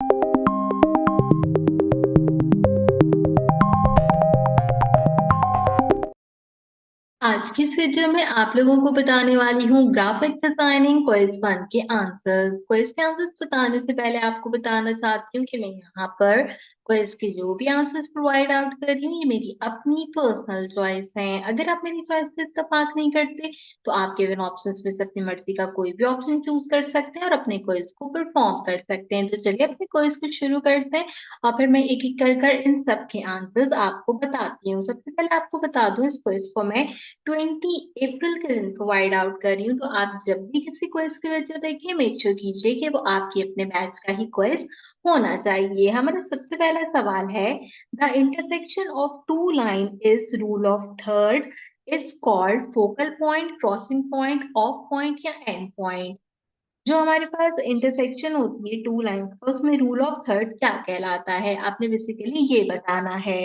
आज की इस वीडियो में आप लोगों को बताने वाली हूँ ग्राफिक डिजाइनिंग क्विज 1 के आंसर्स। क्विज के आंसर्स बताने से पहले आपको बताना चाहती हूँ कि मैं यहाँ पर क्विज के जो भी आंसर्स प्रोवाइड आउट कर रही हूँ ये मेरी अपनी पर्सनल चॉइस है। अगर आप मेरी चॉइस से इत्तेफाक नहीं करते तो आप गिवन ऑप्शंस में से अपनी मर्जी का कोई भी ऑप्शन चूज कर सकते हैं और अपने क्विज को परफॉर्म कर सकते हैं। तो चलिए अपने क्विज को शुरू करते हैं और फिर मैं एक एक कर इन सब के आंसर्स आपको बताती हूँ। सबसे पहले आपको बता दूं इस क्विज को मैं 20 अप्रैल के दिन प्रोवाइड आउट कर रही हूँ। तो आप जब भी किसी क्विज की वीडियो देखिए मेक श्योर कीजिए कि वो आपके अपने बैच का ही क्विज होना चाहिए। हमारा सबसे पहला सवाल है, the intersection of two line is rule of third is called focal point, crossing point, of point या एंड पॉइंट। जो हमारे पास इंटरसेक्शन होती है टू लाइंस का उसमें रूल ऑफ थर्ड क्या कहलाता है, आपने बेसिकली ये बताना है।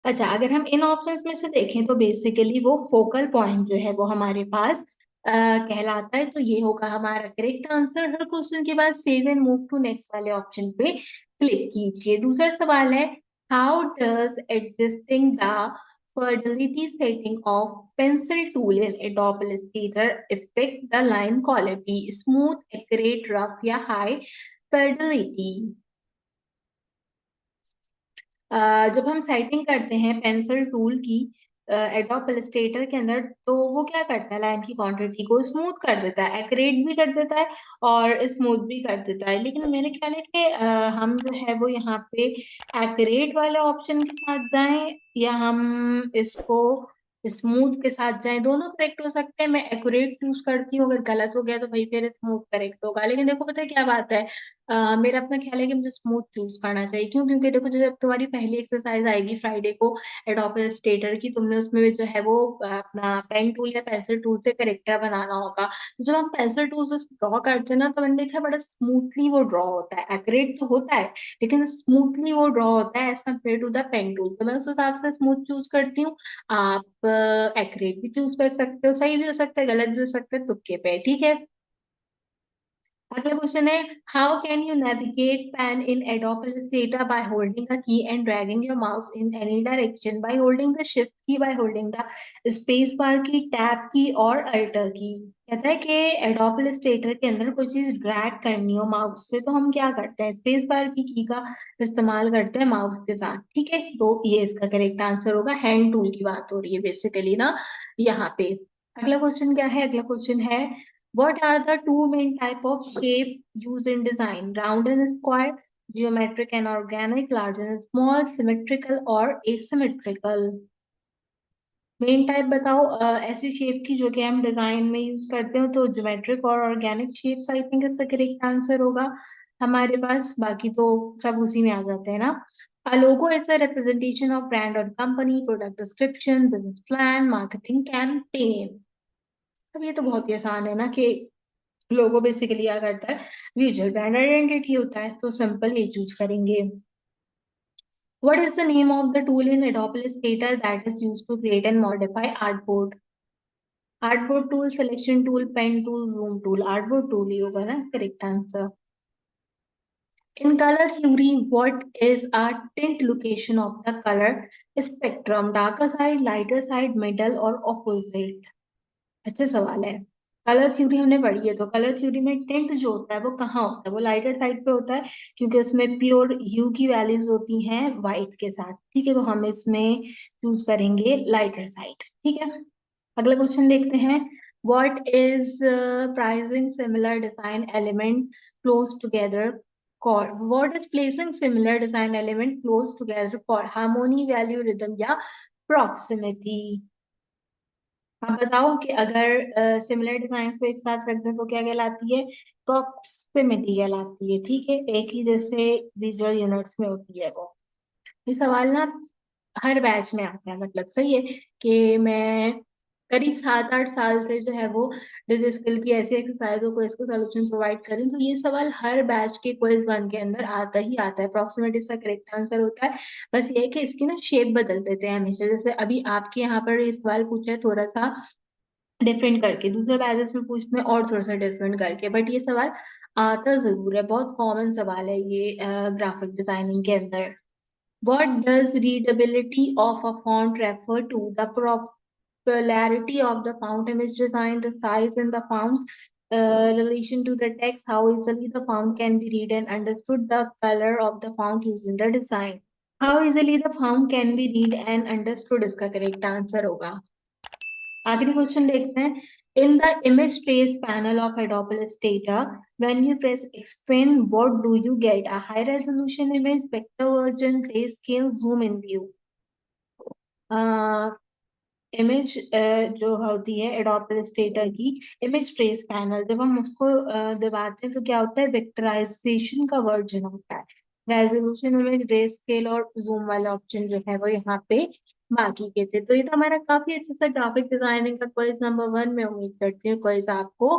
अच्छा, अगर हम इन ऑप्शंस में से देखें तो बेसिकली वो फोकल पॉइंट जो है वो हमारे पास कहलाता है। तो ये होगा हमारा करेक्ट आंसर। हर क्वेश्चन के बाद save and move to next वाले ऑप्शन पे क्लिक कीजिए। दूसरा सवाल है, how does adjusting the fidelity setting of pencil tool in Adobe Illustrator affect the line quality, smooth, accurate, rough या high fidelity। जब हम सेटिंग करते हैं पेंसिल टूल की एडोब इलस्ट्रेटर के अंदर तो वो क्या करता है, लाइन की क्वांटिटी को स्मूथ कर देता है, एक्यूरेट भी कर देता है और स्मूथ भी कर देता है। लेकिन मेरे ख्याल है कि हम जो है वो यहाँ पे एक्यूरेट वाले ऑप्शन के साथ जाएं या हम इसको स्मूथ के साथ जाएं, दोनों करेक्ट हो सकते हैं। मैं एक्यूरेट चूज करती हूँ, अगर गलत हो गया तो भाई फिर स्मूथ करेक्ट होगा। लेकिन देखो पता है क्या बात है, मेरा अपना ख्याल है कि मुझे स्मूथ चूज करना चाहिए। क्यों? क्योंकि देखो जब तुम्हारी पहली एक्सरसाइज आएगी फ्राइडे को एडोब इलस्ट्रेटर की, तुमने उसमें भी जो है वो अपना पेन टूल या पेंसिल टूल से करेक्टर बनाना होगा। तो जब हम पेंसिल टूल से ड्रॉ करते हैं ना तो मैंने देखा बड़ा स्मूथली वो ड्रॉ होता है। एक्यूरेट तो होता है लेकिन स्मूथली वो ड्रॉ होता है as compare to the pen tool. तो मैं उस हिसाब से स्मूथ चूज करती हूँ। आप एक्यूरेट भी चूज कर सकते हो, सही भी हो सकता है गलत भी हो सकता है, तुक्के पे, ठीक है। अगला क्वेश्चन है, how can you navigate pain in Adobe Illustrator by holding a key and dragging your mouse in any direction, by holding the shift key, by holding the space bar की, टैब की और alter की। कहता है कि Adobe Illustrator के अंदर कोई चीज ड्रैग करनी हो माउस से तो हम क्या करते हैं, स्पेस बार की का इस्तेमाल करते हैं माउस के साथ, ठीक है। तो ये इसका करेक्ट आंसर होगा, हैंड टूल की बात हो रही है बेसिकली ना यहाँ पे। अगला क्वेश्चन क्या है, अगला क्वेश्चन है, what are the two main type of shape used in design? Round and square, geometric and organic, large and small, symmetrical और asymmetrical। मेन टाइप बताओ ऐसी शेप की जो कि हम डिजाइन में यूज करते हो। तो ज्योमेट्रिक और ऑर्गेनिक शेप्स आई थिंक इसका करेक्ट आंसर होगा हमारे पास। बाकी तो सब उसी में आ जाते हैं ना। A logo is a representation of brand or company, product description, business plan, marketing campaign। अब ये तो बहुत ही आसान है ना कि लोगो बेसिकली क्या करता है, विजुअल ब्रांड आइडेंटिटी होता है। तो सिंपल ये चूज करेंगे। What is the name of the tool in Adobe Illustrator that is used to create and modify artboard? Artboard tool, selection tool, pen tool, zoom tool। artboard tool ही होगा ना correct answer. In color theory, what is a tint location of the color spectrum? Darker side, lighter side, middle और opposite। अच्छा सवाल है। Colour theory हमने पढ़ी है तो कलर थ्योरी में टिंट जो होता है वो कहाँ होता है, वो लाइटर साइड पे होता है क्योंकि उसमें प्योर ह्यू की वैल्यूज होती हैं वाइट के साथ, ठीक है। तो हम इसमें चूज करेंगे लाइटर साइड, ठीक है। अगला क्वेश्चन देखते हैं, what is pricing similar design element close together called, what is placing similar design element close together called? harmony, value, rhythm या proximity। आप बताओ कि अगर सिमिलर डिजाइन को एक साथ रख दें तो क्या कहलाती है, प्रॉक्सिमिटी कहलाती है, ठीक है। एक ही जैसे विजुअल यूनिट्स में होती है वो। ये सवाल ना हर बैच में आता है, मतलब सही है कि मैं करीब 7-8 साल से जो है वो डिजिटल स्किल की ऐसी एक्सरसाइजों को इसको सोल्यूशन प्रोवाइड करें। तो ये सवाल हर बैच के क्विज 1 के अंदर आता ही आता है। अप्रोक्सीमेट इसका करेक्ट आंसर होता है। बस ये है कि इसकी ना शेप बदल देते हैं हमेशा। जैसे अभी आपके यहाँ पर ये सवाल पूछा है थोड़ा सा डिफरेंट करके, दूसरे बैचेस में पूछते हैं और थोड़ा सा डिफरेंट करके, बट ये सवाल आता जरूर है, बहुत कॉमन सवाल है ये ग्राफिक डिजाइनिंग के अंदर। What does readability of a font refer to? The popularity of the font image design, the size and the font relation to the text, how easily the font can be read and understood, the color of the font used in the design. How easily the font can be read and understood इसका correct answer होगा। आखिरी question देखते हैं। In the image trace panel of Adobe Illustrator, when you press expand, what do you get? A high resolution image, vector version, grayscale, zoom in view. Image जो होती है adobe Illustrator की image trace panel, जब हम उसको दबाते हैं तो क्या होता है, वेक्टराइजेशन का वर्जन होता है। रेजोल्यूशन इमेज, ग्रे स्केल और जूम वाले ऑप्शन जो है वो यहाँ पे बाकी के थे। तो ये तो हमारा काफी अच्छा सा ग्राफिक डिजाइनिंग का क्विज नंबर 1 में। उम्मीद करती हूँ क्विज आपको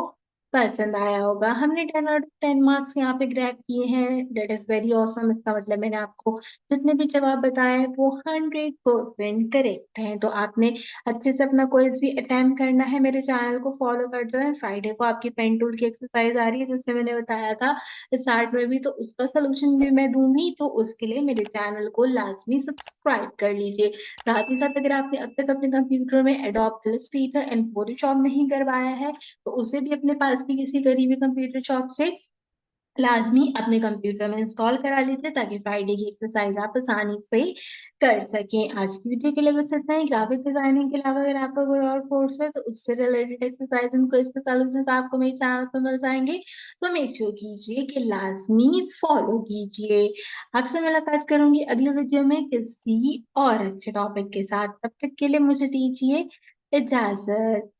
पसंद आया होगा। हमने 10 आउट ऑफ 10 मार्क्स यहाँ पे ग्रैब किए हैं, दैट इज वेरी ऑसम। इसका मतलब मैंने आपको जितने भी जवाब बताए हैं वो 100% करेक्ट हैं। तो आपने अच्छे से अपना क्विज भी अटेम्प्ट करना है। मेरे चैनल को फॉलो कर दो। फ्राइडे को आपकी पेन टूल की एक्सरसाइज आ रही है, जैसे मैंने बताया था स्टार्ट में भी, तो उसका सोल्यूशन भी मैं दूंगी। तो उसके लिए मेरे चैनल को लाजमी सब्सक्राइब कर लीजिए। साथ ही साथ अगर आपने अब तक अपने कंप्यूटर में एडोब इलस्ट्रेटर एंड फोटोशॉप नहीं करवाया है तो उसे भी अपने पास की किसी करीबी कंप्यूटर शॉप से लाजमी अपने कंप्यूटर में इंस्टॉल करा लीजिए, ताकि फ्राइडे की एक्सरसाइज आप आसानी से कर सकें। आज की वीडियो के लिए बस इतना ही। ग्राफिक डिजाइनिंग के अलावा अगर आपका कोई और कोर्स है तो उससे रिलेटेड एक्सरसाइज इनको इसके सॉल्यूशंस आपको मेरे चैनल पर मिल जाएंगे। तो मेक श्योर कीजिए कि लाजमी फॉलो कीजिए। आपसे मुलाकात करूंगी अगले वीडियो में किसी और अच्छे टॉपिक के साथ। तब तक के लिए मुझे दीजिए इजाजत।